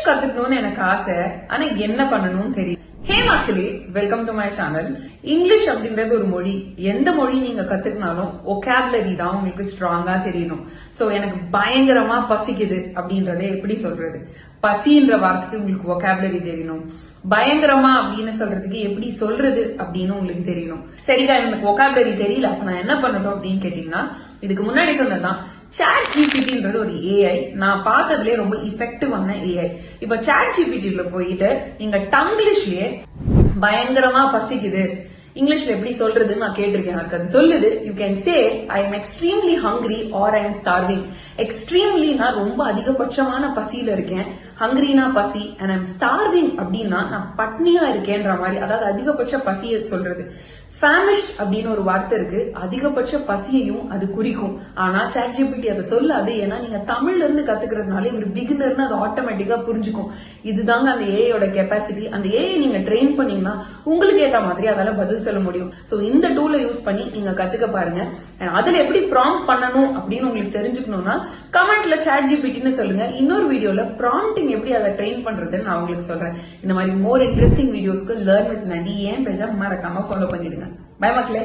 கத்துக்கணும்னு எனக்கு ஆசை. ஆனா என்ன பண்ணணும்னு தெரியும். ஹே மக்களே, welcome to my channel. English அப்படின்றது ஒரு மொழி. எந்த மொழி நீங்க கத்துக்கினாலும் ஒகாபுலரி தான் உங்களுக்கு ஸ்ட்ராங்கா தெரியணும். சோ எனக்கு பயங்கரமா பசிக்குது அப்படின்றத எப்படி சொல்றது? பசின்ற வார்த்தைக்கு உங்களுக்கு ஒகாபுலரி தெரியணும். பயங்கரமா அப்படின்னு சொல்றதுக்கு எப்படி சொல்றது அப்படின்னு உங்களுக்கு தெரியணும். சரிதான், எனக்கு ஒகாபுலரி தெரியல, அப்ப நான் என்ன பண்ணட்டும் அப்படின்னு கேட்டீங்கன்னா, இதுக்கு முன்னாடி சொன்னதுதான் சாட் ஜிபிடின்றது ஒரு ஏஐ. நான் பார்த்ததுலயே ரொம்ப இஃபெக்டிவான ஏஐ. இப்ப சாட் ஜிபிடில போயிட்டு நீங்க டங்கிலீஷ்லயே பயங்கரமா பசிக்குது இங்கிலீஷ்ல எப்படி சொல்றதுன்னு நான் கேட்டிருக்கேன். அதுக்கு அது சொல்லுது, you can say I am extremely hungry or I am starving. எக்ஸ்ட்ரீம்லினா ரொம்ப அதிகபட்சமான பசியில இருக்கேன், ஹங்கிரினா பசி, அண்ட் ஐ எம் ஸ்டார்விங் அப்படின்னா நான் பட்னியா இருக்கேன்ற மாதிரி, அதாவது அதிகபட்ச பசியை சொல்றது. ஃபேமிஷ்ட் அப்படின்னு ஒரு வார்த்தை இருக்கு, அதிகபட்ச பசியையும் அது குறிக்கும். ஆனா சாட் ஜிபிடி அதை சொல்லாது. ஏன்னா நீங்க தமிழ்ல இருந்து கத்துக்கிறதுனால ஒரு பிகினர்னு அது ஆட்டோமேட்டிக்கா புரிஞ்சுக்கும். இதுதாங்க அந்த ஏஐயோட கெப்பாசிட்டி. அந்த ஏஐ நீங்க ட்ரெயின் பண்ணீங்கன்னா உங்களுக்கு ஏற்ற மாதிரி அதால பதில் சொல்ல முடியும். சோ இந்த டூலை யூஸ் பண்ணி நீங்க கத்துக்க பாருங்க. அதுல எப்படி ப்ராம்ப்ட் பண்ணணும் அப்படின்னு உங்களுக்கு தெரிஞ்சுக்கணும்னா கமெண்ட்ல சாட் ஜிபிடின்னு சொல்லுங்க. இன்னொரு வீடியோல ப்ராம்ப்டிங் எப்படி அதை ட்ரெயின் பண்றதுன்னு நான் உங்களுக்கு சொல்றேன். இந்த மாதிரி மோர் இன்ட்ரெஸ்டிங் வீடியோஸ்க்கு லேர்ன் வித் நடி ஏன் பேஜ மறக்காம ஃபாலோ பண்ணிடுங்க. பை மக்களே.